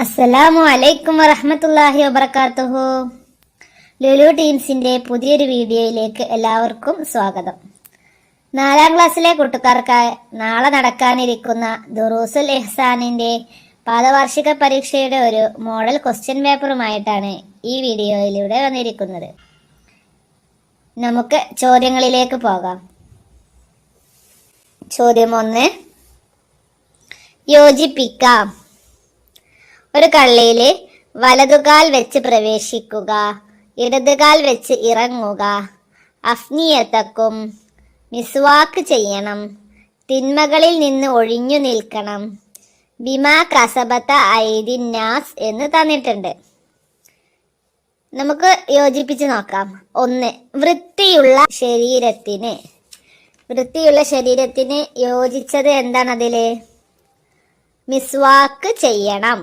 അസ്സലാമു അലൈക്കും വറഹ്മത്തുള്ളാഹി വബറകാതുഹു. ലുലു ടീംസിന്റെ പുതിയൊരു വീഡിയോയിലേക്ക് എല്ലാവർക്കും സ്വാഗതം. 4ാം ക്ലാസ്സിലെ കൂട്ടുകാർക്കായി നാളെ നടക്കാനിരിക്കുന്ന ദുറൂസുൽ ഇഹ്സാനിന്റെ പാദവാർഷിക പരീക്ഷയുടെ ഒരു മോഡൽ ക്വസ്റ്റ്യൻ പേപ്പറുമായിട്ടാണ് ഈ വീഡിയോയിലൂടെ വന്നിരിക്കുന്നത്. നമുക്ക് ചോദ്യങ്ങളിലേക്ക് പോകാം. ചോദ്യം 1. യോജിപ്പിക്കാം. ഒരു കള്ളിയില് വലതുകാൽ വെച്ച് പ്രവേശിക്കുക, ഇടതുകാൽ വെച്ച് ഇറങ്ങുക, അഫ്നിയത്തക്കും, മിസ്വാക്ക് ചെയ്യണം, തിന്മകളിൽ നിന്ന് ഒഴിഞ്ഞു നിൽക്കണം, ബിമാ കസബത്ത ഐദിന്നാസ് എന്ന് തന്നിട്ടുണ്ട്. നമുക്ക് യോജിപ്പിച്ച് നോക്കാം. 1. വൃത്തിയുള്ള ശരീരത്തിന് യോജിച്ചത് എന്താണ്? അതില് മിസ്വാക്ക് ചെയ്യണം.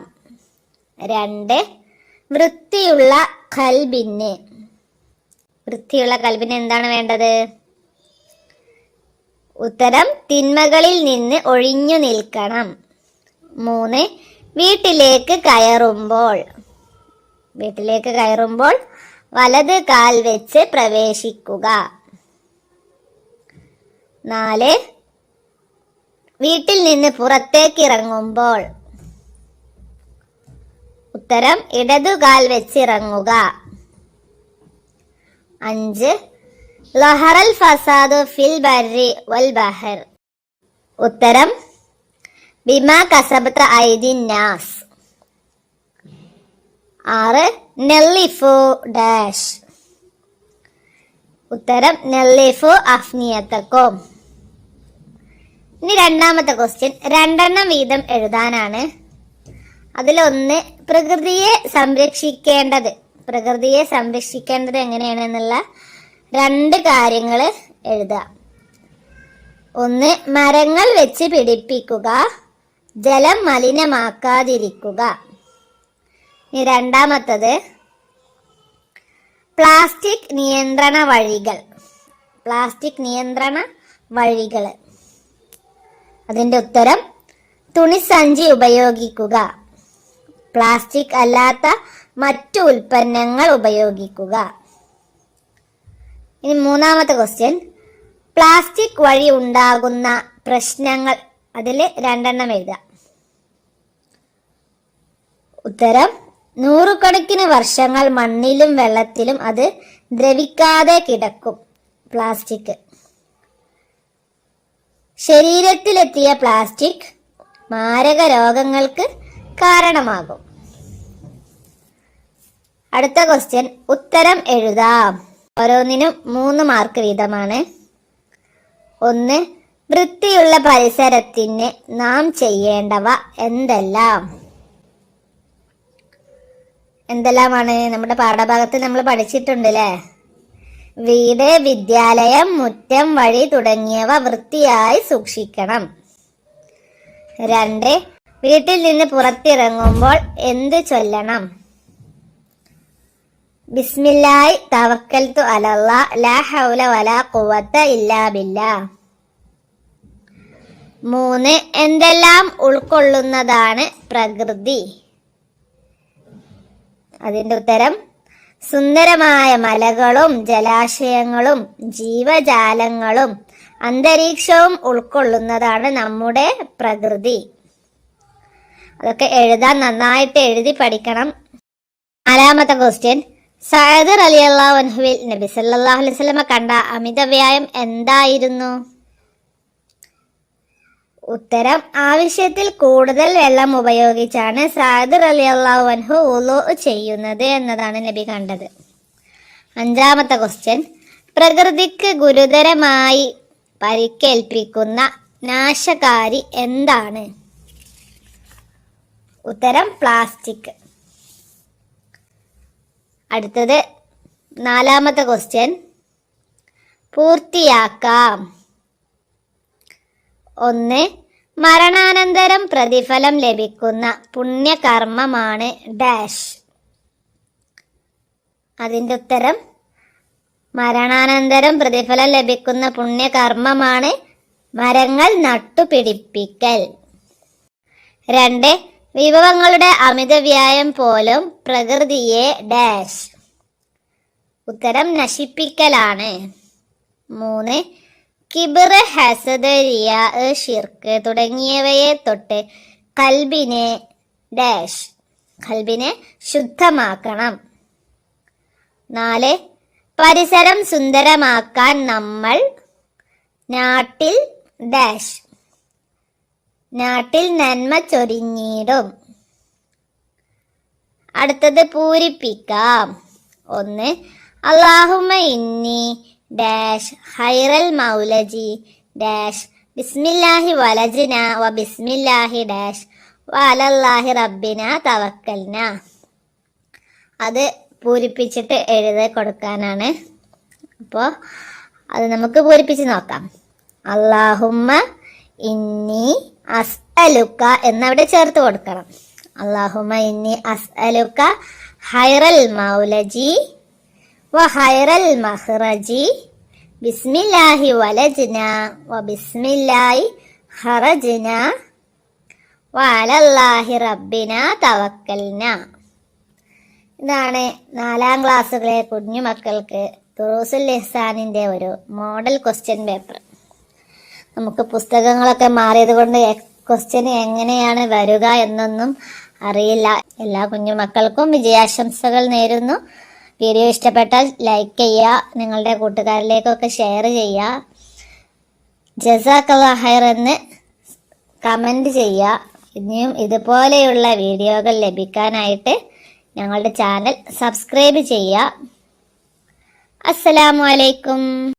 2. വൃത്തിയുള്ള കൽബിന് എന്താണ് വേണ്ടത്? ഉത്തരം തിന്മകളിൽ നിന്ന് ഒഴിഞ്ഞു നിൽക്കണം. 3. വീട്ടിലേക്ക് കയറുമ്പോൾ വലത് കാൽ വെച്ച് പ്രവേശിക്കുക. 4. വീട്ടിൽ നിന്ന് പുറത്തേക്ക് ഇറങ്ങുമ്പോൾ ഉത്തരം ഇടതുകാൽ വെച്ചിറങ്ങുക. 5. ലഹറൽ ഫസാദു ഫിൽ ബർരി വൽ ബഹർ. ഉത്തരം ബിമാ കസബത ഐദിന്നാസ്. 6. നെല്ലിഫു ഡാഷ്. ഉത്തരം നെല്ലിഫു അഫ്നിയത്തക്കും. ഇനി 2ാമത്തെ ക്വസ്റ്റ്യൻ 2 എണ്ണം വീതം എഴുതാനാണ്. അതിലൊന്ന് പ്രകൃതിയെ സംരക്ഷിക്കേണ്ടത് എങ്ങനെയാണെന്നുള്ള 2 കാര്യങ്ങൾ എഴുതുക. 1. മരങ്ങൾ വെച്ച് പിടിപ്പിക്കുക, ജലം മലിനമാക്കാതിരിക്കുക. ഇനി 2ാമത്തത് പ്ലാസ്റ്റിക് നിയന്ത്രണ വഴികൾ. അതിന്റെ ഉത്തരം തുണിസഞ്ചി ഉപയോഗിക്കുക, പ്ലാസ്റ്റിക് അല്ലാത്ത മറ്റു ഉൽപ്പന്നങ്ങൾ ഉപയോഗിക്കുക. ഇനി 3ാമത്തെ ക്വസ്റ്റ്യൻ പ്ലാസ്റ്റിക് വഴി ഉണ്ടാകുന്ന പ്രശ്നങ്ങൾ. അതിൽ 2 എണ്ണം എഴുതുക. ഉത്തരം നൂറുകണക്കിന് വർഷങ്ങൾ മണ്ണിലും വെള്ളത്തിലും അത് ദ്രവിക്കാതെ കിടക്കും പ്ലാസ്റ്റിക്. ശരീരത്തിലെത്തിയ പ്ലാസ്റ്റിക് മാരക രോഗങ്ങൾക്ക് കാരണമാകും. അടുത്ത ക്വസ്റ്റ്യൻ ഉത്തരം എഴുതാം. ഓരോന്നിനും 3 മാർക്ക് വീതമാണ്. 1. വൃത്തിയുള്ള പരിസരത്തിന് നാം ചെയ്യേണ്ടവ എന്തെല്ലാമാണ്? നമ്മുടെ പാഠഭാഗത്ത് നമ്മൾ പഠിച്ചിട്ടുണ്ട് അല്ലേ? വീട്, വിദ്യാലയം, മുറ്റം, വഴി തുടങ്ങിയവ വൃത്തിയായി സൂക്ഷിക്കണം. 2. വീട്ടിൽ നിന്ന് പുറത്തിറങ്ങുമ്പോൾ എന്ത് ചൊല്ലണം? ബിസ്മില്ലാഹി തവക്കൽതു അലല്ലാഹ് ലാ ഹൗല വലാ ഖുവത ഇല്ലാ ബില്ലാഹ്. 3. എന്തെല്ലാം ഉൾക്കൊള്ളുന്നതാണ് പ്രകൃതി? അതിന്റെ ഉത്തരം സുന്ദരമായ മലകളും ജലാശയങ്ങളും ജീവജാലങ്ങളും അന്തരീക്ഷവും ഉൾക്കൊള്ളുന്നതാണ് നമ്മുടെ പ്രകൃതി. അതൊക്കെ എഴുതാൻ നന്നായിട്ട് എഴുതി പഠിക്കണം. 4ാമത്തെ ക്വസ്റ്റ്യൻ സഅദ് റളിയല്ലാഹു അൻഹുവിൽ നബി സല്ലല്ലാഹു അലൈഹി വസല്ലമ കണ്ട അമിതവ്യയം എന്തായിരുന്നു? ഉത്തരം ആവശ്യത്തിൽ കൂടുതൽ വെള്ളം ഉപയോഗിച്ചാണ് സഅദ് റളിയല്ലാഹു അൻഹു വുളൂ ചെയ്യുന്നത് എന്നതാണ് നബി കണ്ടത്. 5ാമത്തെ ക്വസ്റ്റ്യൻ പ്രകൃതിക്ക് ഗുരുതരമായി പരിക്കേൽപ്പിക്കുന്ന നാശകാരി എന്താണ്? ഉത്തരം പ്ലാസ്റ്റിക്. അടുത്തത് 4ാമത്തെ ക്വസ്റ്റ്യൻ പൂർത്തിയാക്കാം. 1. മരണാനന്തരം പ്രതിഫലം ലഭിക്കുന്ന പുണ്യകർമ്മമാണ് ഡാഷ്. അതിന്റെ ഉത്തരം മരണാനന്തരം പ്രതിഫലം ലഭിക്കുന്ന പുണ്യകർമ്മമാണ് മരങ്ങൾ നട്ടുപിടിപ്പിക്കൽ. 2. വിഭവങ്ങളുടെ അമിതവ്യയം പോലും പ്രകൃതിയെ ഡാഷ്. ഉത്തരം നശിപ്പിക്കലാണ്. 3. കിബിർ, ഹസദ്, റിയാ, ഷിർക്ക് തുടങ്ങിയവയെ തൊട്ട് കൽബിനെ ഡാഷ്. കൽബിനെ ശുദ്ധമാക്കണം. 4. പരിസരം സുന്ദരമാക്കാൻ നമ്മൾ നാട്ടിൽ ഡാഷ്. നാട്ടിൽ നന്മ ചൊരിഞ്ഞിടും. അടുത്തത് പൂരിപ്പിക്കാം. 1. അല്ലാഹുമ്മ ഇന്നി ഡാഷ് ഹൈറൽ മൗലജി ഡാഷ് ബിസ്മില്ലാഹി വലജ്ന വ ബിസ്മില്ലാഹി ഡാഷ് വഅലല്ലാഹി റബ്ബിന തവക്കൽന. അത് പൂരിപ്പിച്ചിട്ട് എഴുതി കൊടുക്കാനാണ്. അപ്പോൾ അത് നമുക്ക് പൂരിപ്പിച്ച് നോക്കാം. അല്ലാഹുമ്മ ഇന്നി അസ്അലുക എന്നവിടെ ചേർത്ത് കൊടുക്കണം. അല്ലാഹുമ്മ ഇന്നി അസ്അലുക ഹൈറൽ മൗലജി വ ഹൈറൽ മഖ്റജി ബിസ്മില്ലാഹി വലജ്ന വ ബിസ്മില്ലാഹി ഖറജ്ന വഅലല്ലാഹി റബ്ബിന തവക്കൽന. ഇതാണ് 4ാം ക്ലാസ്സുകളെ കുഞ്ഞുമക്കൾക്ക് ദുറൂസുൽ ഇഹ്സാനിന്റെ ഒരു മോഡൽ ക്വസ്റ്റ്യൻ പേപ്പർ. നമുക്ക് പുസ്തകങ്ങളൊക്കെ മാറിയത് കൊണ്ട് ക്വസ്റ്റ്യൻ എങ്ങനെയാണ് വരിക എന്നൊന്നും അറിയില്ല. എല്ലാ കുഞ്ഞുമക്കൾക്കും വിജയാശംസകൾ നേരുന്നു. വീഡിയോ ഇഷ്ടപ്പെട്ടാൽ ലൈക്ക് ചെയ്യുക, നിങ്ങളുടെ കൂട്ടുകാരിലേക്കൊക്കെ ഷെയർ ചെയ്യുക. ജസാക്കല്ലാഹ് ഖൈർ എന്ന് കമൻറ്റ് ചെയ്യുക. ഇനിയും ഇതുപോലെയുള്ള വീഡിയോകൾ ലഭിക്കാനായിട്ട് ഞങ്ങളുടെ ചാനൽ സബ്സ്ക്രൈബ് ചെയ്യുക. അസ്സലാമു അലൈക്കും.